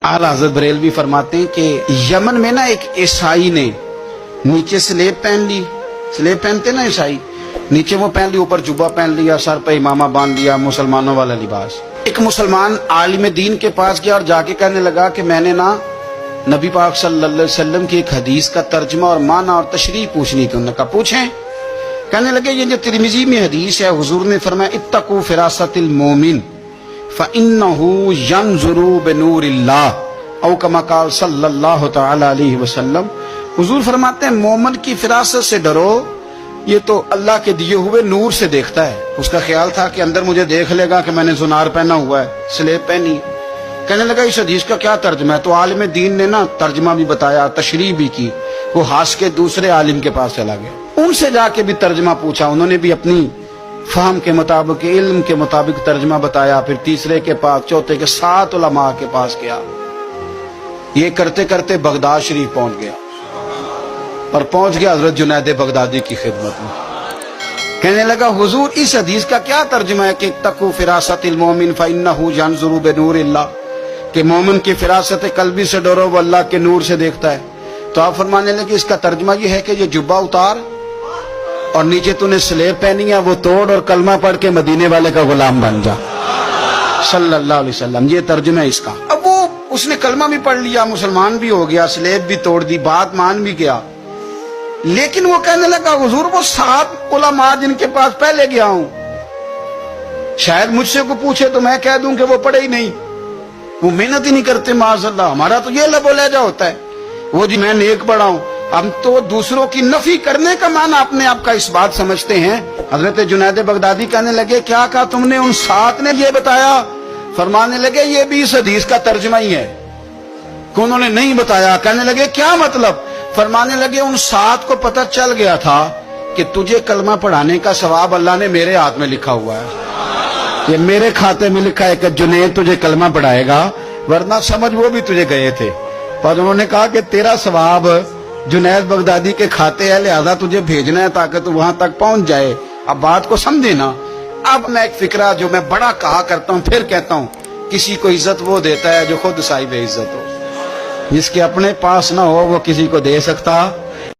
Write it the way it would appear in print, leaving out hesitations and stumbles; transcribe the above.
आला हज़रत बरेलवी फरमाते हैं कि यमन में ना एक ईसाई ने नीचे स्लेब पहन ली, स्लेब पहनते ना ईसाई, नीचे वो पहन ली, ऊपर जुब्बा पहन लिया, सर पे इमामा बांध लिया, मुसलमानों वाला लिबास। एक मुसलमान आलिम दीन के पास गया और जाके कहने लगा कि मैंने ना नबी पाक सल्लल्लाहु अलैहि वसल्लम की एक हदीस का तर्जुमा और माना और तशरीह पूछनी थी। उन्होंने कहा पूछें। कहने लगे ये जो तिरमिजी में हदीस है, हुजूर ने फरमाया इत्तकू फिरासतिल मोमिन फ़इन्नहु यंज़ुरु बिनूरिल्लाह औ कमा क़ाल सल्लल्लाहु तआला अलैहि वसल्लम। हुजूर फरमाते हैं मोमिन की फिरासत से डरो, ये तो अल्लाह के दिए हुए नूर से देखता है। उसका ख्याल था कि अंदर मुझे देख लेगा कि मैंने जुनार पहना हुआ है, स्लेब पहनी। कहने लगा इस हदीस का क्या तर्जुमा है? तो आलिम दीन ने ना तर्जुमा भी बताया, तशरीह भी की। वो हास के दूसरे आलिम के पास चला गया, उनसे जाके भी तर्जुमा पूछा। उन्होंने भी अपनी फहम के मुताबिक, इल्म के मुताबिक तर्जुमा बताया। फिर तीसरे के पास, चौथे के, 7 उलमा के पास गया। ये करते करते बगदाद शरीफ पहुंच गया और पहुंच गया हजरत जुनैद बगदादी की खिदमत में। कहने लगा हुजूर इस हदीस का क्या तर्जुमा है कि तकू फिरासतिल मोमिन फइन्नहु यंज़ुरु बिनूरिल्लाह, कि मोमिन की फिरासत कल्बी से डरो, वो अल्लाह के नूर से देखता है। तो आप फरमाने लगे इसका तर्जुमा ये है कि ये जुब्बा उतार और नीचे तूने स्लेब पहनी है, वो तोड़ और कलमा पढ़ के मदीने वाले का गुलाम बन जा सल्लल्लाहु अलैहि वसल्लम। ये तर्जुमा है इसका। अब वो उसने कलमा भी पढ़ लिया, मुसलमान भी हो गया, स्लेब भी तोड़ दी, बात मान भी गया। लेकिन वो कहने लगा हुजूर वो 7 उलमा जिनके पास पहले गया हूं, शायद मुझसे को पूछे तो मैं कह दूं कि वो पढ़े ही नहीं, वो मेहनत ही नहीं करते। माज़अल्लाह, हमारा तो ये लबो लहजा होता है, वो जी मैं नेक पढ़ा हूं। हम तो दूसरों की नफी करने का माना अपने आप का इस बात समझते हैं। हजरत जुनैद बगदादी कहने लगे क्या कहा तुमने? उन 7 ने ये बताया। फरमाने लगे ये भी इस हदीस का तर्जुमा ही है। उन्होंने नहीं बताया। कहने लगे क्या मतलब? फरमाने लगे उन 7 को पता चल गया था कि तुझे कलमा पढ़ाने का सवाब अल्लाह ने मेरे हाथ में लिखा हुआ है, ये मेरे खाते में लिखा है कि जुनैद तुझे कलमा पढ़ाएगा, वरना समझ वो भी तुझे गए थे। पर उन्होंने कहा कि तेरा सवाब जुनैद बगदादी के खाते है, लिहाजा तुझे भेजना है ताकि तू वहां तक पहुंच जाए। अब बात को समझे ना। अब मैं एक फिक्रा जो मैं बड़ा कहा करता हूं, फिर कहता हूं, किसी को इज्जत वो देता है जो खुद साहिब इज्जत हो। जिसके अपने पास ना हो वो किसी को दे सकता